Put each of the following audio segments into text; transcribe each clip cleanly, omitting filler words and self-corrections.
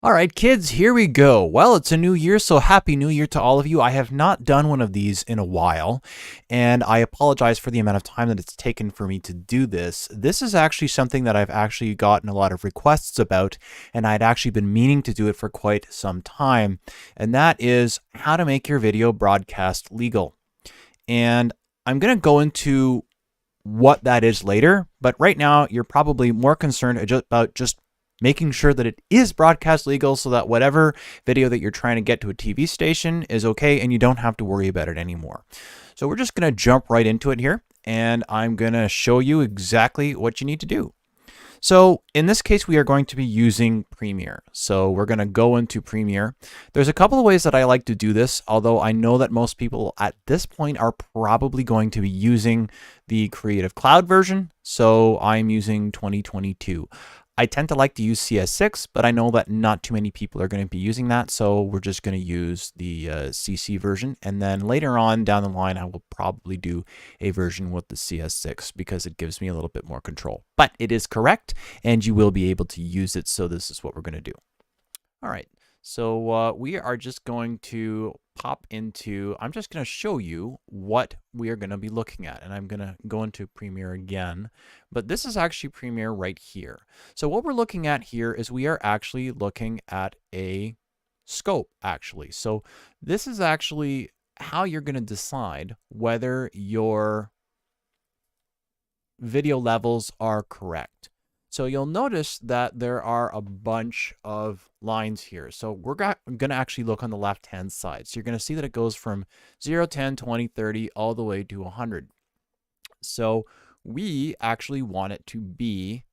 All right, kids, here we go. Well, it's a new year, so happy new year to all of you. I have not done one of these in a while, and I apologize for the amount of time that it's taken for me to do this. This is actually something that I've actually gotten a lot of requests about, and I'd actually been meaning to do it for quite some time, and that is how to make your video broadcast legal. And I'm going to go into what that is later, but right now you're probably more concerned about just making sure that it is broadcast legal so that whatever video that you're trying to get to a TV station is okay and you don't have to worry about it anymore. So we're just going to jump right into it here, and I'm going to show you exactly what you need to do. So in this case, we are going to be using Premiere. So we're going to go into Premiere. There's a couple of ways that I like to do this, although I know that most people at this point are probably going to be using the Creative Cloud version. So I'm using 2022. I tend to like to use CS6, but I know that not too many people are going to be using that, so we're just going to use the CC version. And then later on down the line, I will probably do a version with the CS6 because it gives me a little bit more control. But it is correct, and you will be able to use it, so this is what we're going to do. All right, so we are just going to pop into, I'm just going to show you what we are going to be looking at. And I'm going to go into Premiere again, but this is actually Premiere right here. So what we're looking at here is we are actually looking at a scope, actually. So this is actually how you're going to decide whether your video levels are correct. So you'll notice that there are a bunch of lines here. So we're going to actually look on the left-hand side. So you're going to see that it goes from 0, 10, 20, 30, all the way to 100. So we actually want it to be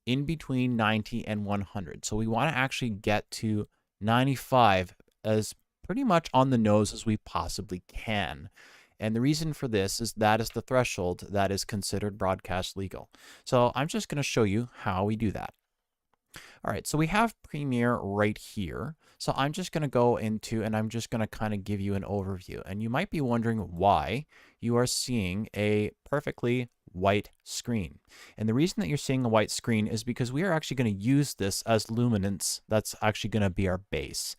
in between 90 and 100. So we want to actually get to 95 as pretty much on the nose as we possibly can. And the reason for this is that is the threshold that is considered broadcast legal. So I'm just going to show you how we do that. All right, so we have Premiere right here. So I'm just going to go into, and I'm just going to kind of give you an overview. And you might be wondering why you are seeing a perfectly white screen. And the reason that you're seeing a white screen is because we are actually going to use this as luminance. That's actually going to be our base.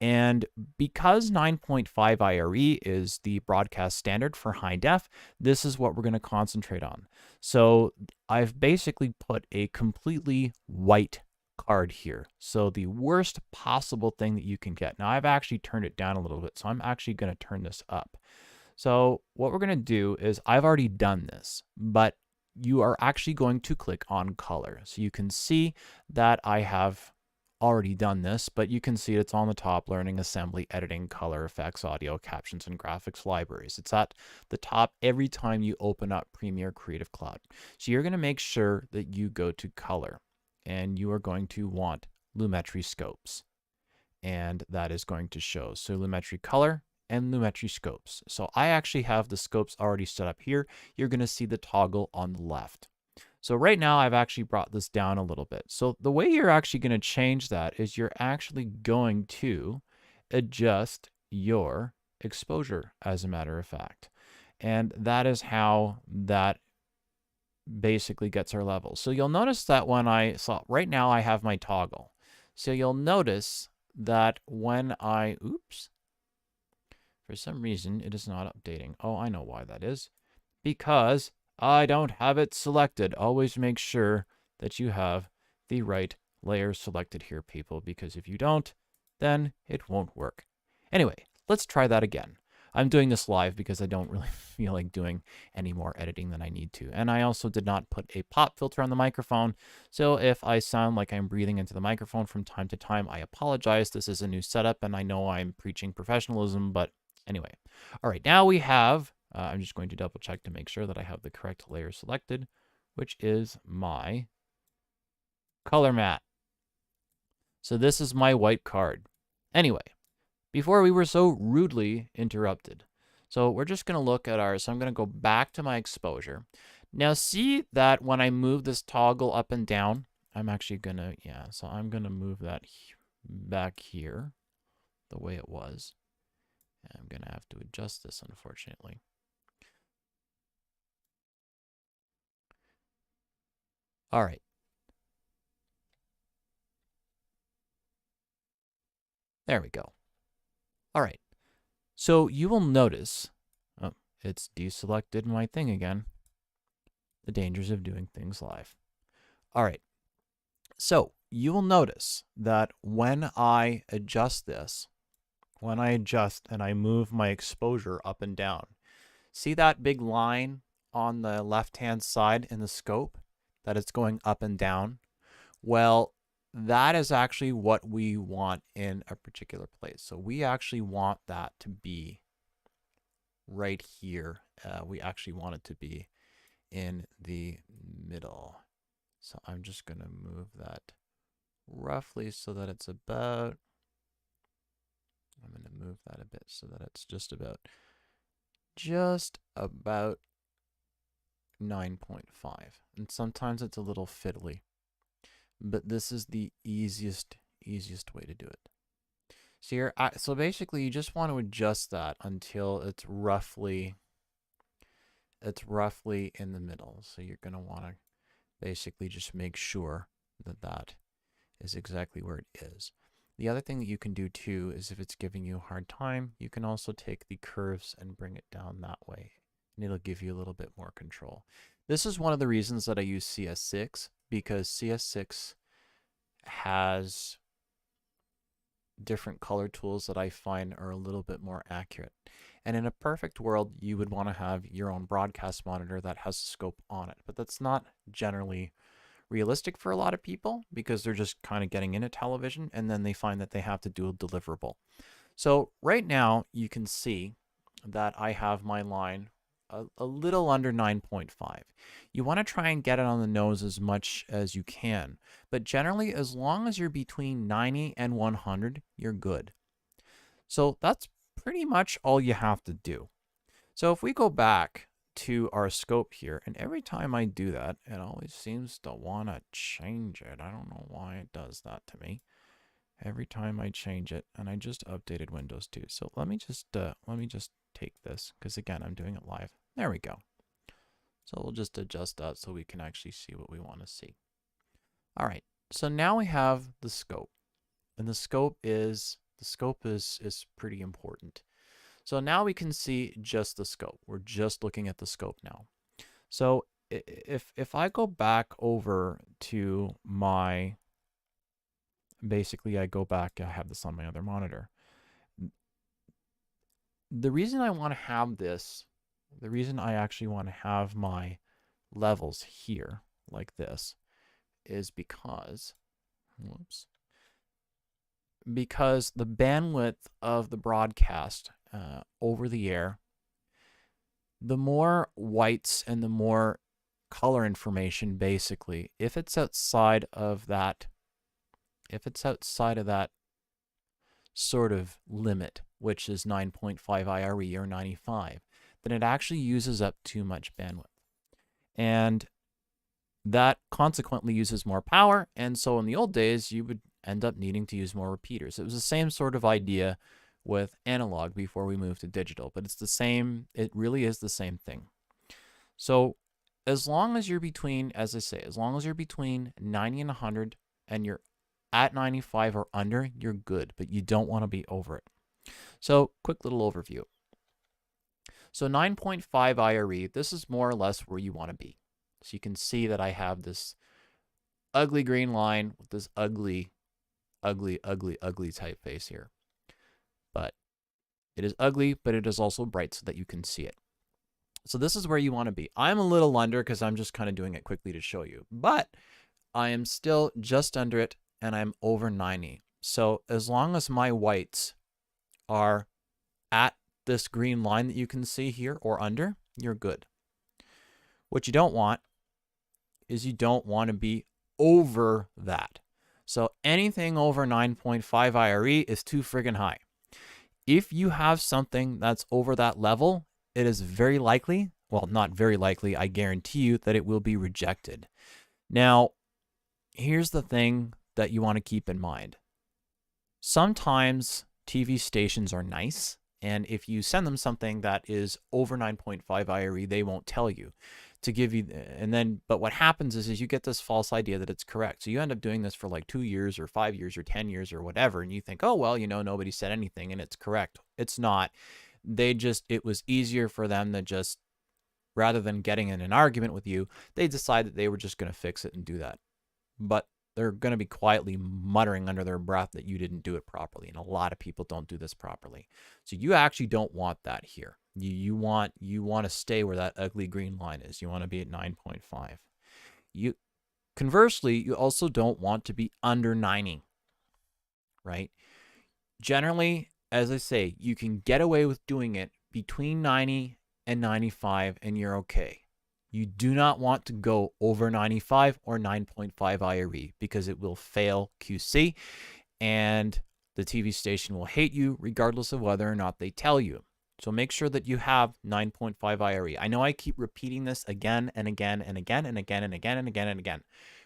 And because 9.5 IRE is the broadcast standard for high def, this is what we're going to concentrate on. So I've basically put a completely white card here. So the worst possible thing that you can get. Now I've actually turned it down a little bit, so I'm actually going to turn this up. So what we're going to do is I've already done this, but you are actually going to click on color. So you can see that I have already done this, but you can see it's on the top: learning, assembly, editing, color, effects, audio, captions, and graphics libraries. It's at the top every time you open up Premiere Creative Cloud. So you're going to make sure that you go to color, and you are going to want Lumetri scopes, and that is going to show. So Lumetri color and Lumetri scopes. So I actually have the scopes already set up here. You're going to see the toggle on the left. So right now I've actually brought this down a little bit. So the way you're actually going to change that is you're actually going to adjust your exposure, as a matter of fact. And that is how that basically gets our levels. So you'll notice that right now I have my toggle. So you'll notice that when oops, for some reason it is not updating. Oh, I know why that is. Because I don't have it selected. Always make sure that you have the right layer selected here, people, because if you don't, then it won't work. Anyway, let's try that again. I'm doing this live because I don't really feel like doing any more editing than I need to. And I also did not put a pop filter on the microphone. So if I sound like I'm breathing into the microphone from time to time, I apologize. This is a new setup, and I know I'm preaching professionalism, but anyway. All right, now we have I'm just going to double check to make sure that I have the correct layer selected, which is my color matte. So this is my white card. Anyway, before we were so rudely interrupted. So we're just going to look at so I'm going to go back to my exposure. Now see that when I move this toggle up and down, I'm actually going to, so I'm going to move that back here the way it was. I'm going to have to adjust this, unfortunately. All right. There we go. All right. So you will notice, oh, it's deselected my thing again. The dangers of doing things live. All right. So you will notice that when I adjust this, when I adjust and I move my exposure up and down, see that big line on the left-hand side in the scope that it's going up and down? Well, that is actually what we want in a particular place. So we actually want that to be right here. We actually want it to be in the middle. So I'm just going to move that roughly so that it's about, I'm going to move that a bit so that it's just about 9.5. And sometimes it's a little fiddly, but this is the easiest way to do it. So here, so basically you just want to adjust that until it's roughly in the middle. So you're going to want to basically just make sure that that is exactly where it is. The other thing that you can do too is if it's giving you a hard time, you can also take the curves and bring it down that way, and it'll give you a little bit more control. This is one of the reasons that I use CS6, because CS6 has different color tools that I find are a little bit more accurate. And in a perfect world, you would want to have your own broadcast monitor that has a scope on it, but that's not generally realistic for a lot of people because they're just kind of getting into television and then they find that they have to do a deliverable. So right now you can see that I have my line a little under 9.5. You want to try and get it on the nose as much as you can, but generally as long as you're between 90 and 100, you're good. So that's pretty much all you have to do. So if we go back to our scope here, and every time I do that, it always seems to want to change it. I don't know why it does that to me every time I change it, and I just updated Windows 2. So let me just take this, because again, I'm doing it live. There we go. So we'll just adjust that so we can actually see what we want to see. All right, so now we have the scope, and the scope is pretty important. So now we can see just the scope. We're just looking at the scope now. So if I go back over to my, basically I go back, I have this on my other monitor. The reason I want to have this, the reason I actually want to have my levels here like this is because, because the bandwidth of the broadcast over the air, the more whites and the more color information, basically, if it's outside of that sort of limit, which is 9.5 IRE or 95, then it actually uses up too much bandwidth. And that consequently uses more power. And so in the old days, you would end up needing to use more repeaters. It was the same sort of idea with analog before we moved to digital, but it's the same, it really is the same thing. So as long as you're between, as I say, as long as you're between 90 and 100 and you're at 95 or under, you're good, but you don't want to be over it. So quick little overview. So 9.5 IRE, this is more or less where you want to be. So you can see that I have this ugly green line with this ugly typeface here. But it is ugly, but it is also bright so that you can see it. So this is where you want to be. I'm a little under because I'm just kind of doing it quickly to show you, but I am still just under it and I'm over 90. So as long as my whites are at this green line that you can see here or under, you're good. What you don't want is you don't want to be over that. So anything over 9.5 IRE is too friggin' high. If you have something that's over that level, it is very likely, well, not very likely, I guarantee you that it will be rejected. Now, here's the thing that you want to keep in mind. Sometimes TV stations are nice, and if you send them something that is over 9.5 IRE, they won't tell you. to give you, and then, but what happens is you get this false idea that it's correct. So you end up doing this for like 2 years or 5 years or 10 years or whatever. And you think, oh, well, nobody said anything and it's correct. It's not. It was easier for them to just, rather than getting in an argument with you, they decided they were just going to fix it and do that. But they're going to be quietly muttering under their breath that you didn't do it properly. And a lot of people don't do this properly. So you actually don't want that here. You want to stay where that ugly green line is. You want to be at 9.5. Conversely, you also don't want to be under 90, right? Generally, as I say, you can get away with doing it between 90 and 95 and you're okay. You do not want to go over 95 or 9.5 IRE because it will fail QC and the TV station will hate you regardless of whether or not they tell you. So make sure that you have 9.5 IRE. I know I keep repeating this again and again and again and again and again and again and again,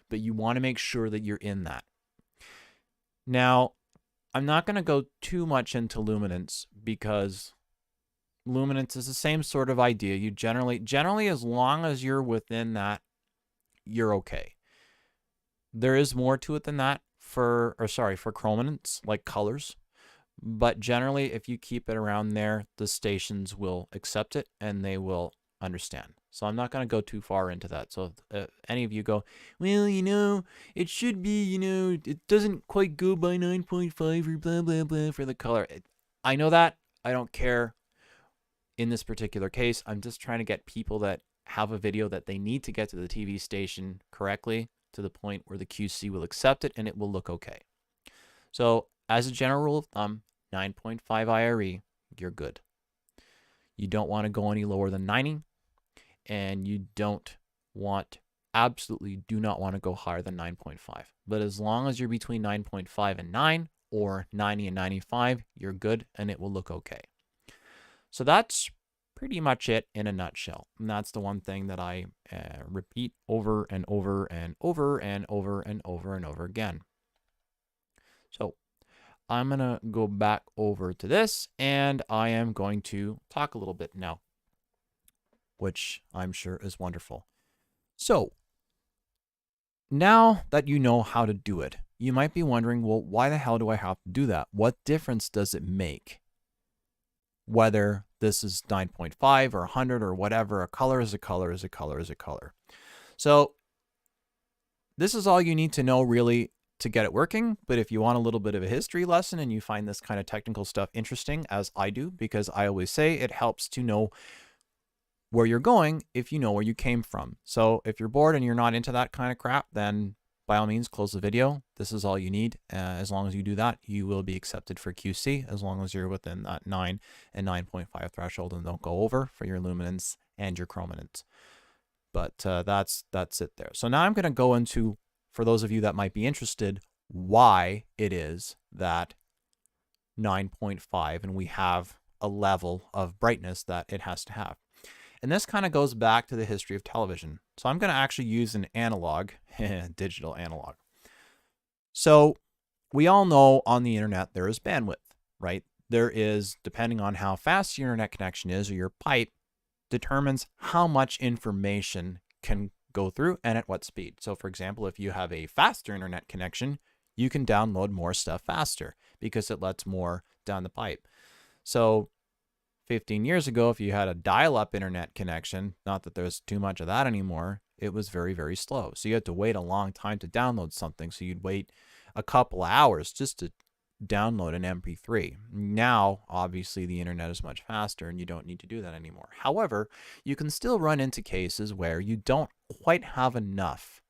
but you want to make sure that you're in that. Now, I'm not going to go too much into luminance because luminance is the same sort of idea. You generally, as long as you're within that, you're okay. There is more to it than that for chrominance, like colors. But generally, if you keep it around there, the stations will accept it and they will understand. So I'm not going to go too far into that. So if any of you go, well, it should be, it doesn't quite go by 9.5 or blah, blah, blah for the color. I know that. I don't care. In this particular case, I'm just trying to get people that have a video that they need to get to the TV station correctly to the point where the QC will accept it and it will look okay. So as a general rule of thumb, 9.5 IRE, you're good. You don't want to go any lower than 90, and you absolutely do not want to go higher than 9.5. But as long as you're between 9.5 and 9 or 90 and 95, you're good and it will look okay. So that's pretty much it in a nutshell. And that's the one thing that I repeat over and over and over and over and over and over again. So I'm going to go back over to this and I am going to talk a little bit now, which I'm sure is wonderful. So now that you know how to do it, you might be wondering, well, why the hell do I have to do that? What difference does it make? Whether this is 9.5 or 100 or whatever, a color is a color is a color is a color. So this is all you need to know really to get it working. But if you want a little bit of a history lesson and you find this kind of technical stuff interesting, as I do, because I always say it helps to know where you're going if you know where you came from. So if you're bored and you're not into that kind of crap, then by all means, close the video. This is all you need. As long as you do that, you will be accepted for QC as long as you're within that 9 and 9.5 threshold and don't go over for your luminance and your chrominance. But that's it there. So now I'm going to go into, for those of you that might be interested, why it is that 9.5 and we have a level of brightness that it has to have. And this kind of goes back to the history of television. So I'm going to actually use an analog, digital analog. So we all know on the internet there is bandwidth, right? There is, depending on how fast your internet connection is or your pipe, determines how much information can go through and at what speed. So for example, if you have a faster internet connection, you can download more stuff faster because it lets more down the pipe. So 15 years ago, if you had a dial-up internet connection, not that there's too much of that anymore, it was very, very slow. So you had to wait a long time to download something. So you'd wait a couple of hours just to download an MP3. Now, obviously, the internet is much faster and you don't need to do that anymore. However, you can still run into cases where you don't quite have enough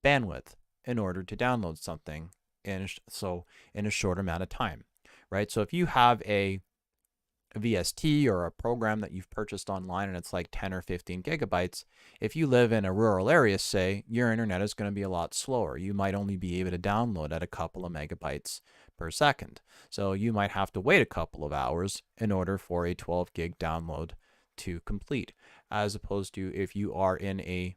bandwidth in order to download something in a short amount of time, right? So if you have a VST or a program that you've purchased online and it's like 10 or 15 gigabytes, if you live in a rural area, say, your internet is going to be a lot slower. You might only be able to download at a couple of megabytes per second. So you might have to wait a couple of hours in order for a 12 gig download to complete, as opposed to if you are in a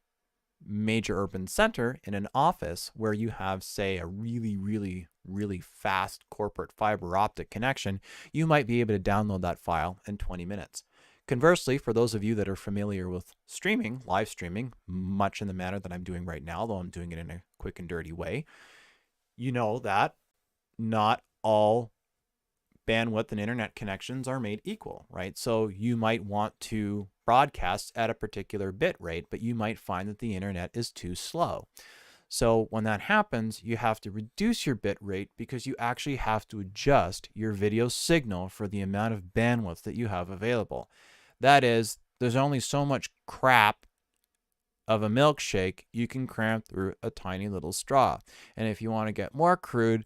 major urban center in an office where you have, say, a really, really, really fast corporate fiber optic connection, you might be able to download that file in 20 minutes. Conversely, for those of you that are familiar with streaming, live streaming, much in the manner that I'm doing right now, though I'm doing it in a quick and dirty way, you know that not all bandwidth and internet connections are made equal, right? So you might want to broadcast at a particular bit rate, but you might find that the internet is too slow. So when that happens, you have to reduce your bit rate because you actually have to adjust your video signal for the amount of bandwidth that you have available. That is, there's only so much crap of a milkshake you can cram through a tiny little straw. And if you want to get more crude,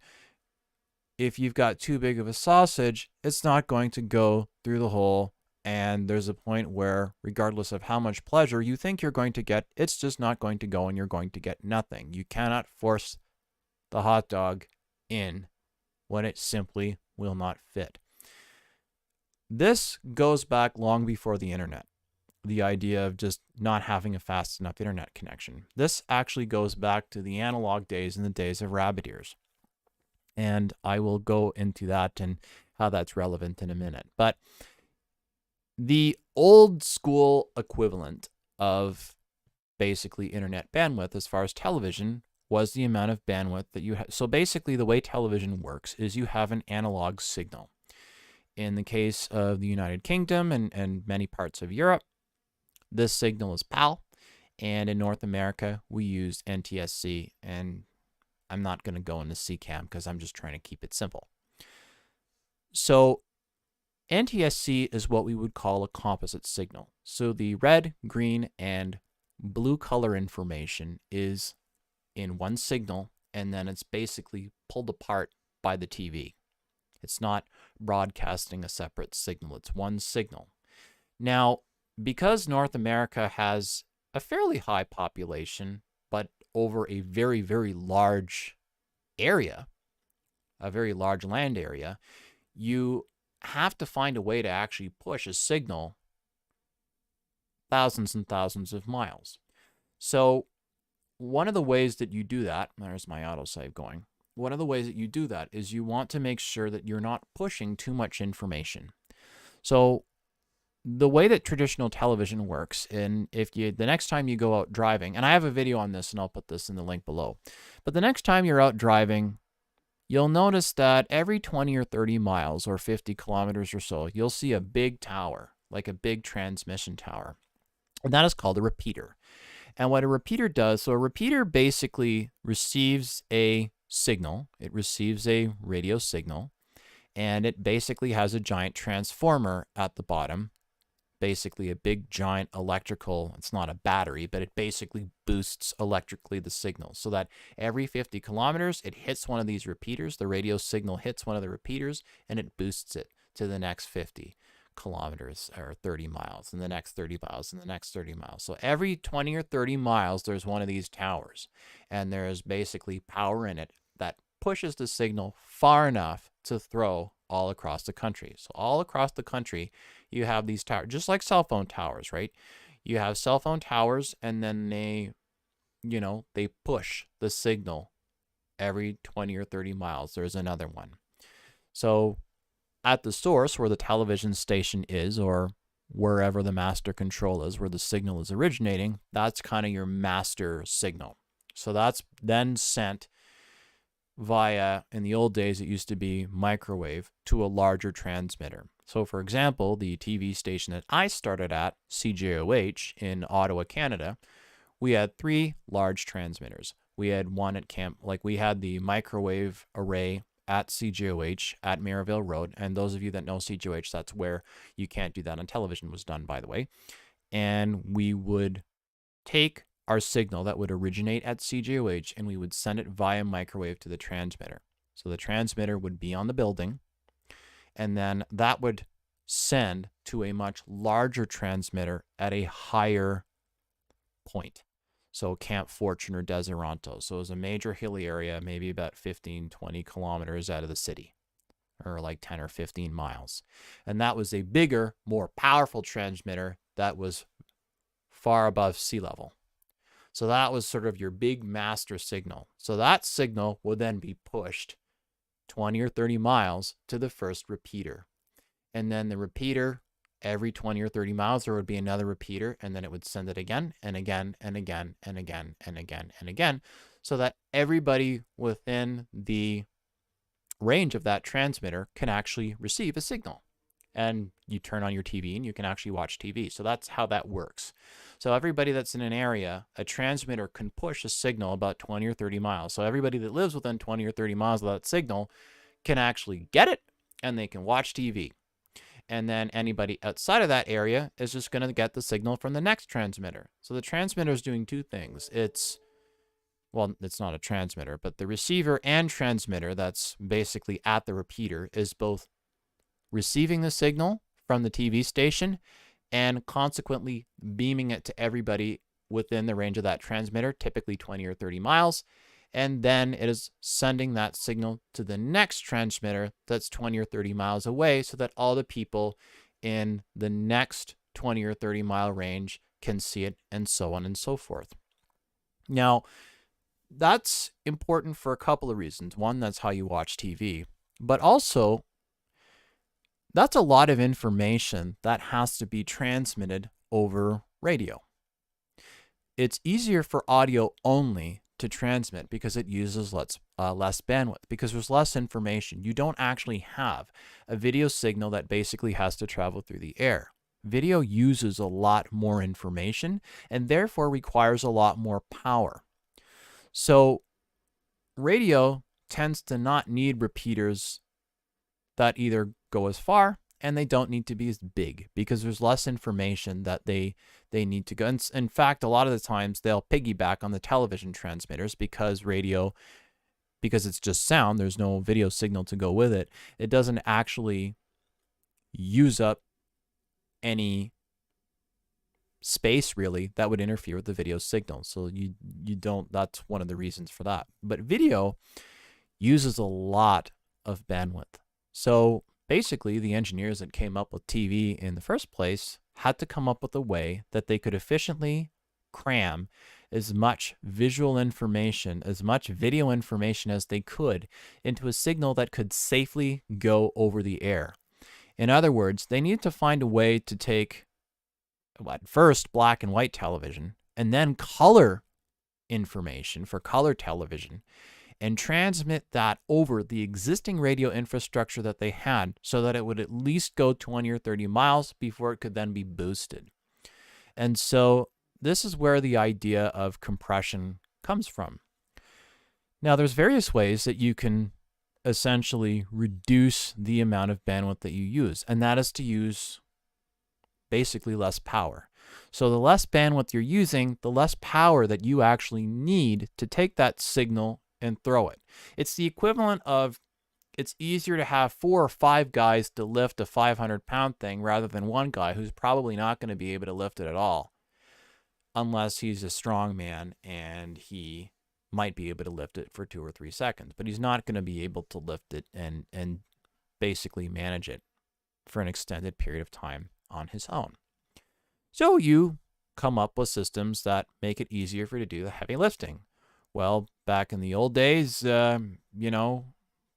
if you've got too big of a sausage, it's not going to go through the hole. And there's a point where, regardless of how much pleasure you think you're going to get, it's just not going to go and you're going to get nothing. You cannot force the hot dog in when it simply will not fit. This goes back long before the internet, the idea of just not having a fast enough internet connection. This actually goes back to the analog days and the days of rabbit ears. And I will go into that and how that's relevant in a minute. But the old school equivalent of basically internet bandwidth as far as television was the amount of bandwidth that you have. So basically the way television works is you have an analog signal. In the case of the United Kingdom and many parts of Europe, this signal is PAL. And in North America, we use NTSC. And I'm not going to go into CCAM because I'm just trying to keep it simple. So NTSC is what we would call a composite signal. So the red, green, and blue color information is in one signal, and then it's basically pulled apart by the TV. It's not broadcasting a separate signal. It's one signal. Now, because North America has a fairly high population, but over a very, very large area, a very large land area, you have to find a way to actually push a signal thousands and thousands of miles. So one of the ways that you do that, there's my autosave going. One of the ways that you do that is you want to make sure that you're not pushing too much information. So the way that traditional television works, and if you, the next time you go out driving, and I have a video on this and I'll put this in the link below, but the next time you're out driving, you'll notice that every 20 or 30 miles or 50 kilometers or so, you'll see a big tower, like a big transmission tower. And that is called a repeater. And what a repeater does, so a repeater basically receives a signal. It receives a radio signal, and it basically has a giant transformer at the bottom, basically a big giant electrical, it's not a battery, but it basically boosts electrically the signal so that every 50 kilometers, it hits one of these repeaters, the radio signal hits one of the repeaters, and it boosts it to the next 50 kilometers or 30 miles, and the next 30 miles, and the next 30 miles. So every 20 or 30 miles, there's one of these towers, and there's basically power in it that pushes the signal far enough to throw all across the country. So all across the country, you have these towers, just like cell phone towers, right? You have cell phone towers, and then they push the signal every 20 or 30 miles. There's another one. So at the source where the television station is, or wherever the master control is, where the signal is originating, that's kind of your master signal. So that's then sent via, in the old days, it used to be microwave, to a larger transmitter. So for example, the TV station that I started at, CJOH in Ottawa, Canada, we had 3 large transmitters. We had one at we had the microwave array at CJOH at Maryville Road. And those of you that know CJOH, that's where you can't do that on television, was done, by the way. And we would take our signal that would originate at CJOH and we would send it via microwave to the transmitter. So the transmitter would be on the building, and then that would send to a much larger transmitter at a higher point. So Camp Fortune or Deseronto. So it was a major hilly area, maybe about 15, 20 kilometers out of the city, or like 10 or 15 miles. And that was a bigger, more powerful transmitter that was far above sea level. So that was sort of your big master signal. So that signal would then be pushed 20 or 30 miles to the first repeater. And then the repeater, every 20 or 30 miles, there would be another repeater, and then it would send it again and again and again and again and again and again, so that everybody within the range of that transmitter can actually receive a signal. And you turn on your TV and you can actually watch TV. So that's how that works. So everybody that's in an area, a transmitter can push a signal about 20 or 30 miles. So everybody that lives within 20 or 30 miles of that signal can actually get it, and they can watch TV. And then anybody outside of that area is just going to get the signal from the next transmitter. So the transmitter is doing two things. It's not a transmitter, but the receiver and transmitter that's basically at the repeater is both receiving the signal from the TV station and consequently beaming it to everybody within the range of that transmitter, typically 20 or 30 miles. And then it is sending that signal to the next transmitter that's 20 or 30 miles away, so that all the people in the next 20 or 30 mile range can see it, and so on and so forth. Now, that's important for a couple of reasons. One, that's how you watch TV, but also that's a lot of information that has to be transmitted over radio. It's easier for audio only to transmit because it uses less bandwidth, because there's less information. You don't actually have a video signal that basically has to travel through the air. Video uses a lot more information and therefore requires a lot more power. So radio tends to not need repeaters that either go as far, and they don't need to be as big because there's less information that they need to go. And in fact, a lot of the times they'll piggyback on the television transmitters because it's just sound, there's no video signal to go with it. It doesn't actually use up any space really that would interfere with the video signal. So you don't, that's one of the reasons for that. But video uses a lot of bandwidth. So basically, the engineers that came up with TV in the first place had to come up with a way that they could efficiently cram as much visual information, as much video information as they could into a signal that could safely go over the air. In other words, they needed to find a way to take, at first, black and white television, and then color information for color television, and transmit that over the existing radio infrastructure that they had so that it would at least go 20 or 30 miles before it could then be boosted. And so this is where the idea of compression comes from. Now, there's various ways that you can essentially reduce the amount of bandwidth that you use, and that is to use basically less power. So the less bandwidth you're using, the less power that you actually need to take that signal and throw it. It's the equivalent of, it's easier to have 4 or 5 guys to lift a 500-pound thing rather than one guy who's probably not going to be able to lift it at all, unless he's a strong man and he might be able to lift it for 2 or 3 seconds, but he's not going to be able to lift it and basically manage it for an extended period of time on his own. So you come up with systems that make it easier for you to do the heavy lifting. Well, back in the old days,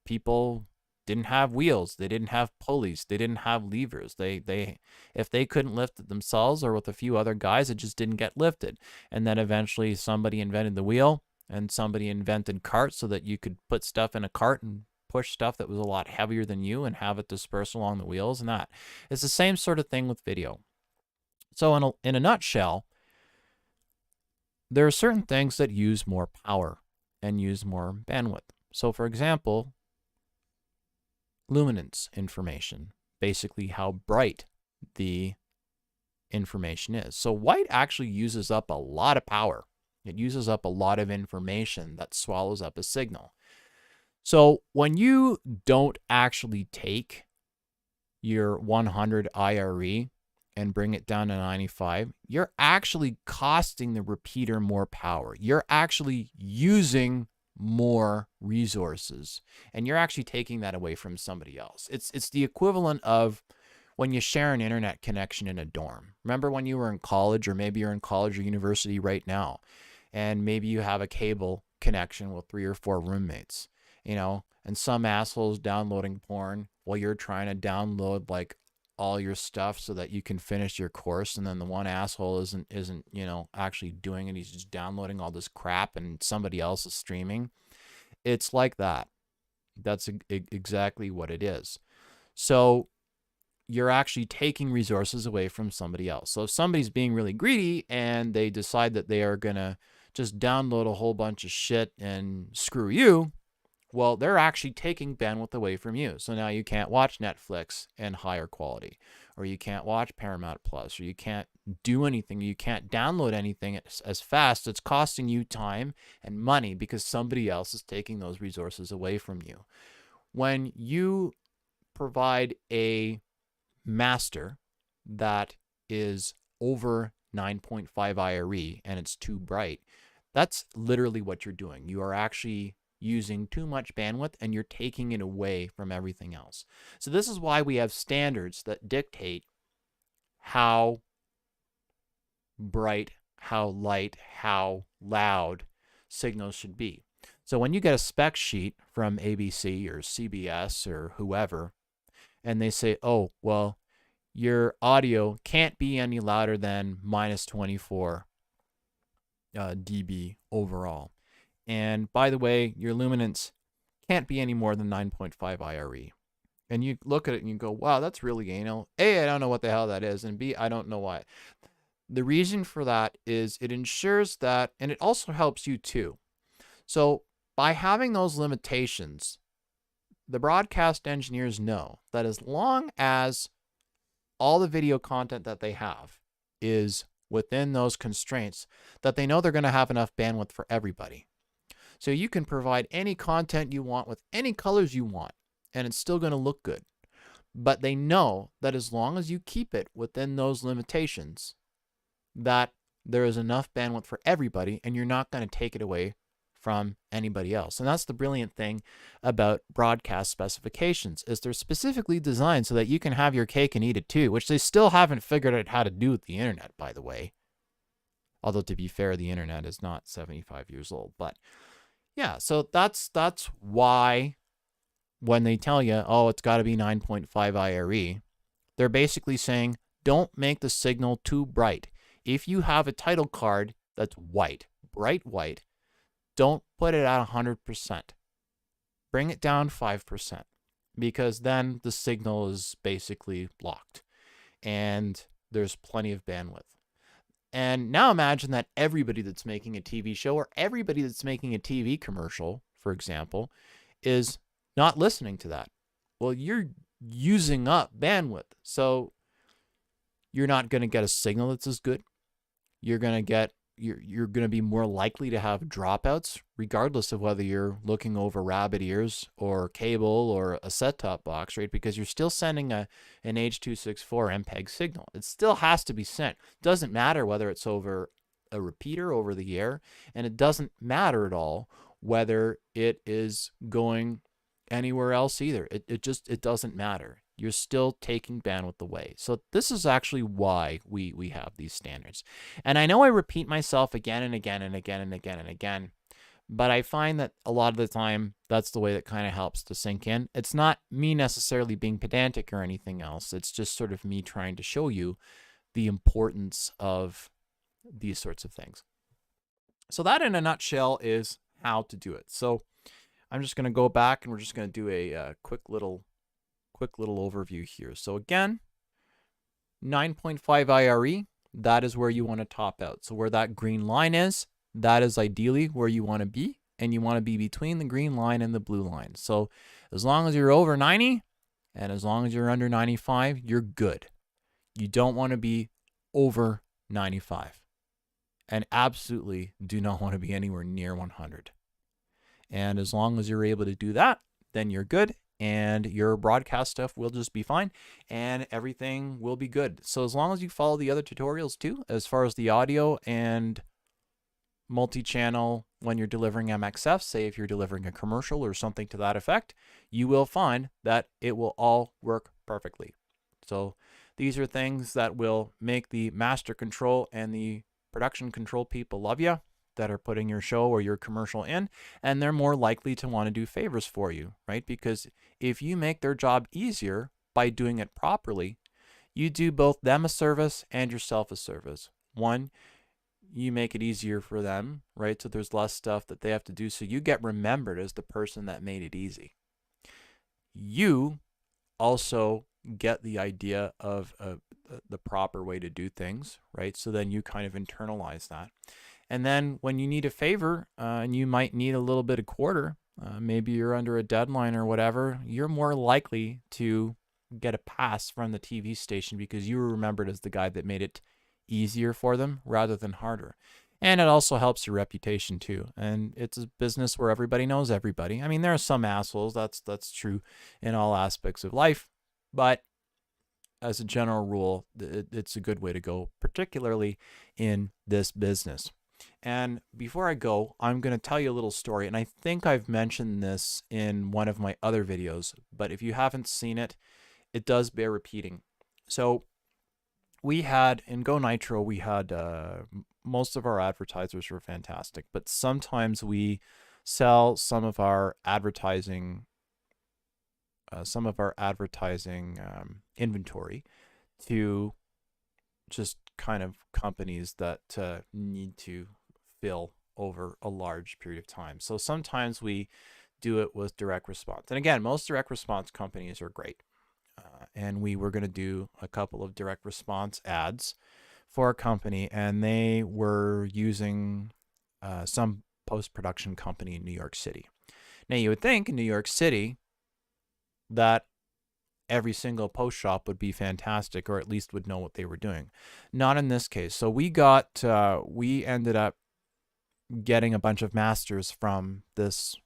people didn't have wheels, they didn't have pulleys, they didn't have levers. If they couldn't lift it themselves or with a few other guys, it just didn't get lifted. And then eventually somebody invented the wheel, and somebody invented carts so that you could put stuff in a cart and push stuff that was a lot heavier than you and have it disperse along the wheels. And that it's the same sort of thing with video. So in a nutshell, there are certain things that use more power and use more bandwidth. So for example, luminance information, basically how bright the information is. So white actually uses up a lot of power. It uses up a lot of information that swallows up a signal. So when you don't actually take your 100 IRE and bring it down to 95, you're actually costing the repeater more power. You're actually using more resources, and you're actually taking that away from somebody else. It's the equivalent of when you share an internet connection in a dorm. Remember when you were in college, or maybe you're in college or university right now, and maybe you have a cable connection with 3 or 4 roommates, and some asshole's downloading porn while you're trying to download like all your stuff so that you can finish your course, and then the one asshole isn't actually doing it. He's just downloading all this crap and somebody else is streaming. It's like that. That's exactly what it is. So you're actually taking resources away from somebody else. So if somebody's being really greedy and they decide that they are going to just download a whole bunch of shit and screw you, well, they're actually taking bandwidth away from you. So now you can't watch Netflix in higher quality, or you can't watch Paramount Plus, or you can't do anything. You can't download anything as fast. It's costing you time and money because somebody else is taking those resources away from you. When you provide a master that is over 9.5 IRE and it's too bright, that's literally what you're doing. You are actually using too much bandwidth and you're taking it away from everything else. So this is why we have standards that dictate how bright, how light, how loud signals should be. So when you get a spec sheet from ABC or CBS or whoever, and they say, oh, well, your audio can't be any louder than minus 24 dB overall. And by the way, your luminance can't be any more than 9.5 IRE. And you look at it and you go, wow, that's really anal. A, I don't know what the hell that is. And B, I don't know why. The reason for that is it ensures that, and it also helps you too. So by having those limitations, the broadcast engineers know that as long as all the video content that they have is within those constraints, that they know they're going to have enough bandwidth for everybody. So you can provide any content you want with any colors you want, and it's still going to look good. But they know that as long as you keep it within those limitations, that there is enough bandwidth for everybody, and you're not going to take it away from anybody else. And that's the brilliant thing about broadcast specifications, is they're specifically designed so that you can have your cake and eat it too, which they still haven't figured out how to do with the internet, by the way. Although, to be fair, the internet is not 75 years old. But yeah, so that's why when they tell you, oh, it's got to be 9.5 IRE, they're basically saying, don't make the signal too bright. If you have a title card that's white, bright white, don't put it at 100%. Bring it down 5%, because then the signal is basically blocked and there's plenty of bandwidth. And now imagine that everybody that's making a TV show or everybody that's making a TV commercial, for example, is not listening to that. Well, you're using up bandwidth. So you're not going to get a signal that's as good. You're going to be more likely to have dropouts, regardless of whether you're looking over rabbit ears or cable or a set-top box, right? Because you're still sending an H.264 MPEG signal. It still has to be sent. Doesn't matter whether it's over a repeater over the air, and it doesn't matter at all whether it is going anywhere else either. It doesn't matter. You're still taking bandwidth away. So this is actually why we have these standards. And I know I repeat myself again and again and again and again and again, but I find that a lot of the time that's the way that kind of helps to sink in. It's not me necessarily being pedantic or anything else. It's just sort of me trying to show you the importance of these sorts of things. So that in a nutshell is how to do it. So I'm just going to go back and we're just going to do a quick little overview here. So again, 9.5 IRE, that is where you want to top out. So where that green line is, that is ideally where you want to be, and you want to be between the green line and the blue line. So as long as you're over 90 and as long as you're under 95, you're good. You don't want to be over 95, and absolutely do not want to be anywhere near 100. And as long as you're able to do that, then you're good, and your broadcast stuff will just be fine and everything will be good. So as long as you follow the other tutorials too, as far as the audio and multi-channel when you're delivering MXF, say if you're delivering a commercial or something to that effect, you will find that it will all work perfectly. So these are things that will make the master control and the production control people love you, that are putting your show or your commercial in, and they're more likely to want to do favors for you, right? Because if you make their job easier by doing it properly, you do both them a service and yourself a service. One, you make it easier for them, right? So there's less stuff that they have to do. So you get remembered as the person that made it easy. You also get the idea of the proper way to do things, right? So then you kind of internalize that. And then when you need a favor and you might need a little bit of quarter, maybe you're under a deadline or whatever, you're more likely to get a pass from the TV station because you were remembered as the guy that made it easier for them rather than harder. And it also helps your reputation too. And it's a business where everybody knows everybody. I mean, there are some assholes. That's true in all aspects of life. But as a general rule, it's a good way to go, particularly in this business. And before I go, I'm going to tell you a little story. And I think I've mentioned this in one of my other videos. But if you haven't seen it, it does bear repeating. So we had, in Go Nitro, we had most of our advertisers were fantastic. But sometimes we sell some of our advertising inventory to just kind of companies that need to fill over a large period of time. So sometimes we do it with direct response. And again, most direct response companies are great. And we were going to do a couple of direct response ads for a company, and they were using some post-production company in New York City. Now, you would think in New York City that every single post shop would be fantastic, or at least would know what they were doing. Not in this case. So we ended up getting a bunch of masters from this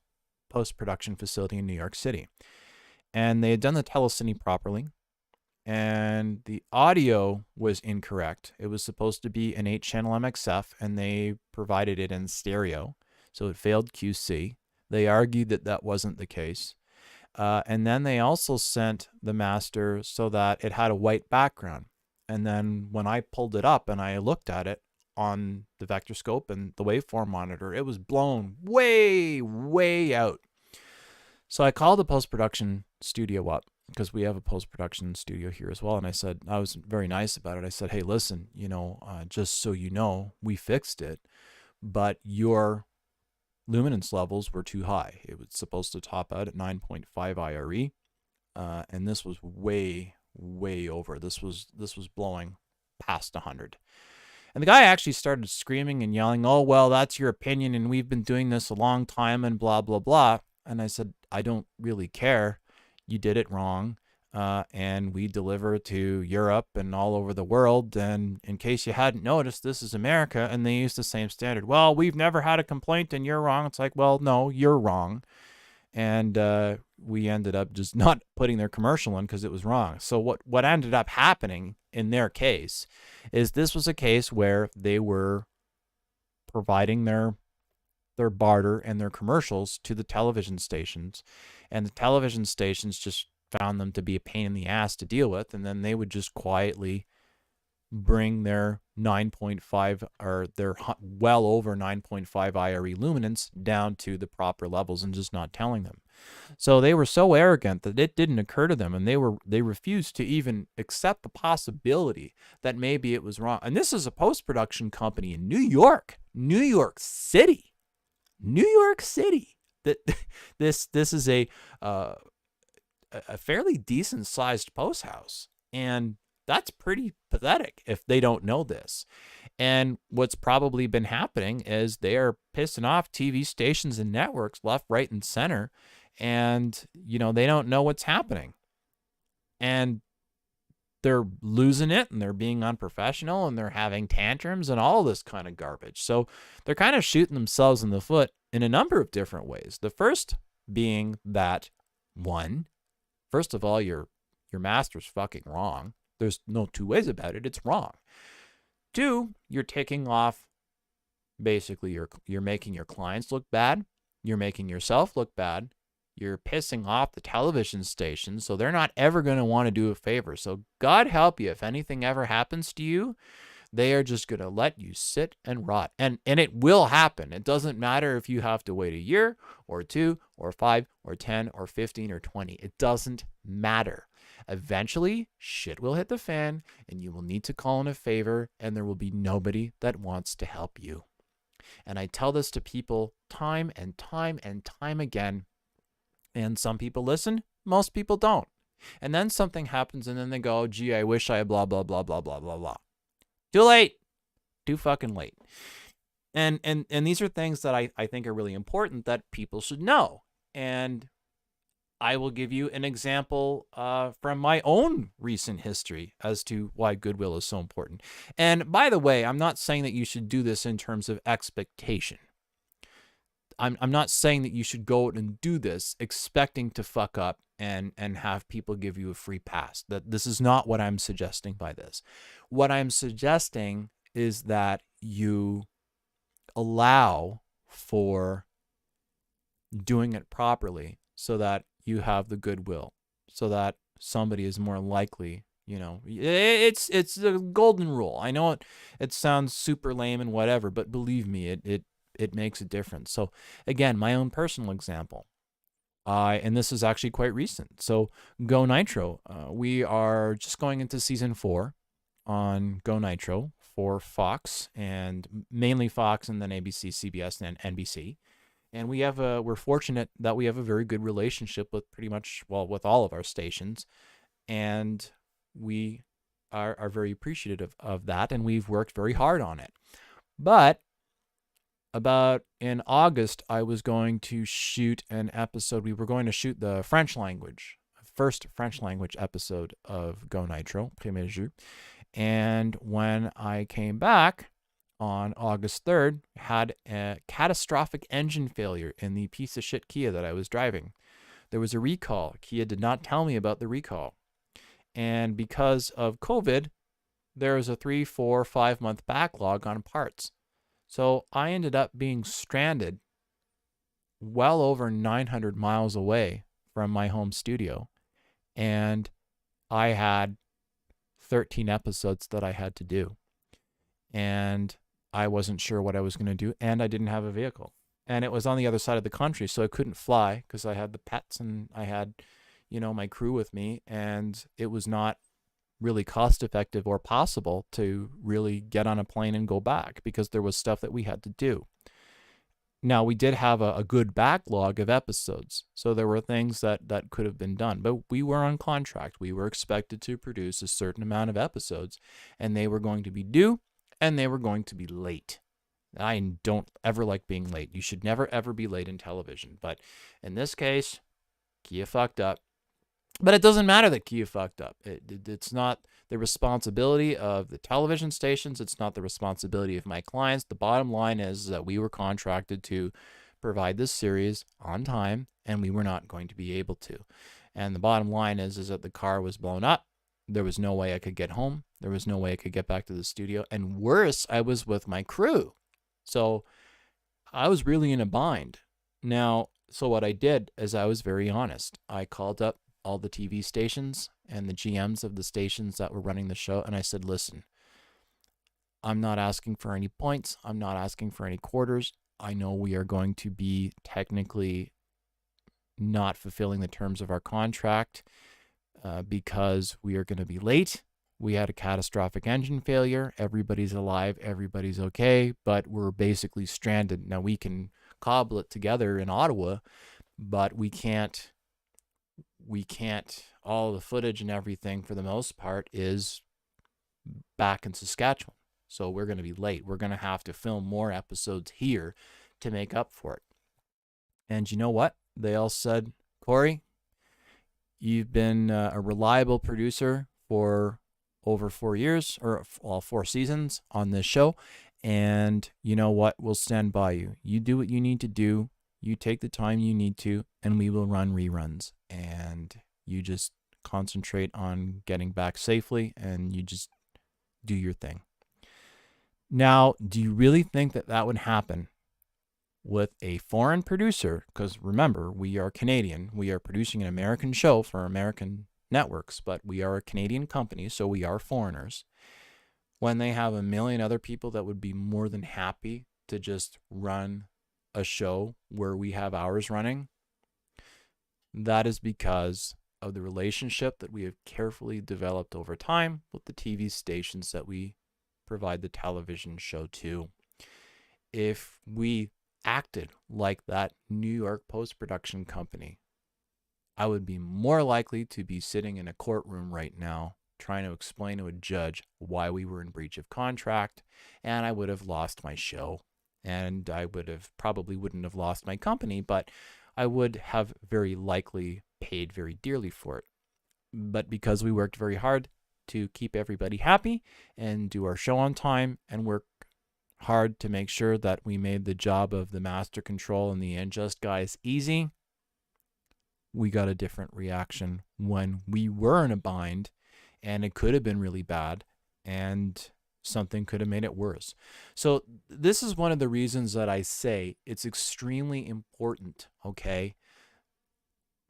post-production facility in New York City. And they had done the telecine properly, and the audio was incorrect. It was supposed to be an 8-channel MXF, and they provided it in stereo, so it failed QC. They argued that that wasn't the case. And then they also sent the master so that it had a white background. And then when I pulled it up and I looked at it on the vector scope and the waveform monitor, it was blown way, way out. So I called the post-production studio up, because we have a post-production studio here as well. And I was very nice about it. I said, hey, listen, just so you know, we fixed it, but your luminance levels were too high. It was supposed to top out at 9.5 IRE. And this was way, way over. This was blowing past 100. And the guy actually started screaming and yelling, oh, well, that's your opinion, and we've been doing this a long time, and blah, blah, blah. And I said, I don't really care. You did it wrong. And we deliver to Europe and all over the world. And in case you hadn't noticed, this is America, and they use the same standard. Well, we've never had a complaint, and you're wrong. It's like, well, no, you're wrong. And we ended up just not putting their commercial in because it was wrong. So what ended up happening in their case is this was a case where they were providing their barter and their commercials to the television stations, and the television stations just found them to be a pain in the ass to deal with, and then they would just quietly bring their 9.5 or their well over 9.5 IRE luminance down to the proper levels and just not telling them. So they were so arrogant that it didn't occur to them, and they refused to even accept the possibility that maybe it was wrong. And this is a post-production company in New York City. That this is a fairly decent sized post house, and that's pretty pathetic if they don't know this. And what's probably been happening is they are pissing off TV stations and networks left, right, and center, and they don't know what's happening, and they're losing it, and they're being unprofessional, and they're having tantrums and all this kind of garbage. So they're kind of shooting themselves in the foot in a number of different ways. The first being that, one, first of all, your master's fucking wrong. There's no two ways about it. It's wrong. Two, you're taking off, basically, you're making your clients look bad. You're making yourself look bad. You're pissing off the television stations, so they're not ever going to want to do a favor. So God help you if anything ever happens to you. They are just going to let you sit and rot. And it will happen. It doesn't matter if you have to wait a year or 2 or 5 or 10 or 15 or 20. It doesn't matter. Eventually, shit will hit the fan and you will need to call in a favor, and there will be nobody that wants to help you. And I tell this to people time and time and time again. And some people listen, most people don't. And then something happens and then they go, gee, I wish I blah, blah, blah, blah, blah, blah, blah. Too late. Too fucking late. And these are things that I think are really important that people should know. And I will give you an example from my own recent history as to why goodwill is so important. And by the way, I'm not saying that you should do this in terms of expectation. I'm not saying that you should go out and do this expecting to fuck up and have people give you a free pass. That this is not what I'm suggesting by this. What I'm suggesting is that you allow for doing it properly so that you have the goodwill, so that somebody is more likely, it's a golden rule. I know it sounds super lame and whatever, but believe me, it makes a difference. So again, my own personal example, and this is actually quite recent. So Go Nitro, we are just going into season 4 on Go Nitro for Fox, and mainly Fox, and then ABC, CBS, and NBC. And we're fortunate that we have a very good relationship with with all of our stations. And we are very appreciative of that. And we've worked very hard on it. But about in August, I was going to shoot an episode. We were going to shoot the first French language episode of Go Nitro, Premier Jeu. And when I came back on August 3rd, had a catastrophic engine failure in the piece of shit Kia that I was driving. There was a recall. Kia did not tell me about the recall. And because of COVID, there was a 3, 4, 5 month backlog on parts. So I ended up being stranded well over 900 miles away from my home studio. And I had 13 episodes that I had to do. And I wasn't sure what I was going to do. And I didn't have a vehicle. And it was on the other side of the country, so I couldn't fly because I had the pets and I had, my crew with me. And it was not really cost effective or possible to really get on a plane and go back because there was stuff that we had to do. Now, we did have a good backlog of episodes, so there were things that could have been done, but we were on contract. We were expected to produce a certain amount of episodes, and they were going to be due, and they were going to be late. I don't ever like being late. You should never, ever be late in television, but in this case, Kia fucked up. But it doesn't matter that Kia fucked up. It's not the responsibility of the television stations. It's not the responsibility of my clients. The bottom line is that we were contracted to provide this series on time, and we were not going to be able to. And the bottom line is that the car was blown up. There was no way I could get home. There was no way I could get back to the studio. And worse, I was with my crew. So I was really in a bind. Now, so what I did is I was very honest. I called up all the TV stations and the GMs of the stations that were running the show. And I said, listen, I'm not asking for any points. I'm not asking for any quarters. I know we are going to be technically not fulfilling the terms of our contract because we are going to be late. We had a catastrophic engine failure. Everybody's alive. Everybody's okay. But we're basically stranded. Now, we can cobble it together in Ottawa, but we can't, all the footage and everything for the most part is back in Saskatchewan. So we're going to be late. We're going to have to film more episodes here to make up for it. And you know what? They all said, Corey, you've been a reliable producer for over 4 years, or 4 seasons on this show. And you know what? We'll stand by you. You do what you need to do. You take the time you need to, and we will run reruns. And you just concentrate on getting back safely, and you just do your thing. Now, do you really think that would happen with a foreign producer? Because remember, we are Canadian. We are producing an American show for American networks, but we are a Canadian company, so we are foreigners. When they have a million other people that would be more than happy to just run a show where we have ours running, that is because of the relationship that we have carefully developed over time with the TV stations that we provide the television show to. If we acted like that New York post-production company, I would be more likely to be sitting in a courtroom right now trying to explain to a judge why we were in breach of contract, and I would have lost my show, and I probably wouldn't have lost my company, but I would have very likely paid very dearly for it. But because we worked very hard to keep everybody happy and do our show on time and work hard to make sure that we made the job of the master control and the unjust guys easy, we got a different reaction when we were in a bind and it could have been really bad and something could have made it worse. So this is one of the reasons that I say it's extremely important, okay?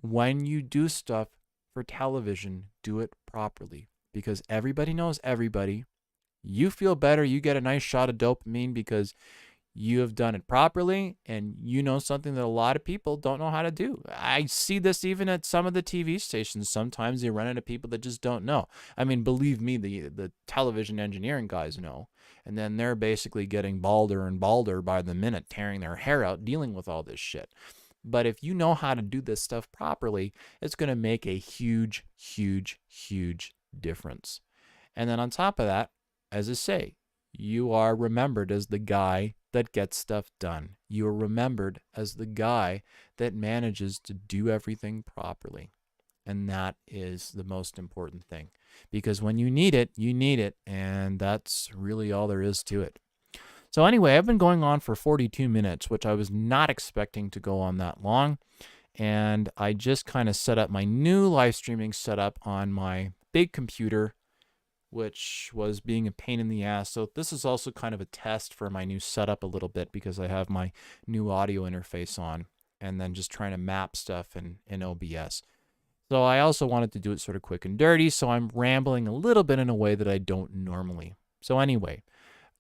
When you do stuff for television, do it properly, because everybody knows everybody. You feel better, you get a nice shot of dopamine because you have done it properly, and you know something that a lot of people don't know how to do. I see this even at some of the TV stations. Sometimes they run into people that just don't know. I mean, believe me, the television engineering guys know. And then they're basically getting balder and balder by the minute, tearing their hair out, dealing with all this shit. But if you know how to do this stuff properly, it's going to make a huge, huge, huge difference. And then on top of that, as I say, you are remembered as the guy that gets stuff done. You are remembered as the guy that manages to do everything properly. And that is the most important thing. Because when you need it, and that's really all there is to it. So anyway, I've been going on for 42 minutes, which I was not expecting to go on that long. And I just kind of set up my new live streaming setup on my big computer, which was being a pain in the ass. So this is also kind of a test for my new setup a little bit, because I have my new audio interface on and then just trying to map stuff in OBS. So I also wanted to do it sort of quick and dirty, so I'm rambling a little bit in a way that I don't normally. So anyway,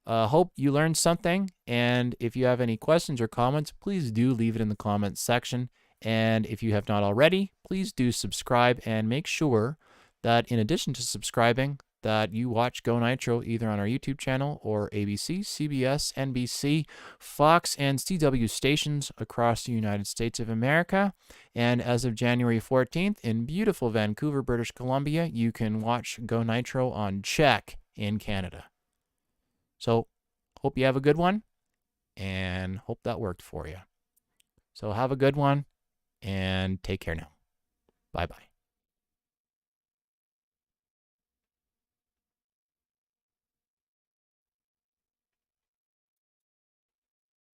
hope you learned something, and if you have any questions or comments, please do leave it in the comments section. And if you have not already, please do subscribe, and make sure that in addition to subscribing, that you watch Go Nitro either on our YouTube channel or ABC, CBS, NBC, Fox, and CW stations across the United States of America. And as of January 14th, in beautiful Vancouver, British Columbia, you can watch Go Nitro on Czech in Canada. So hope you have a good one, and hope that worked for you. So have a good one, and take care now. Bye-bye.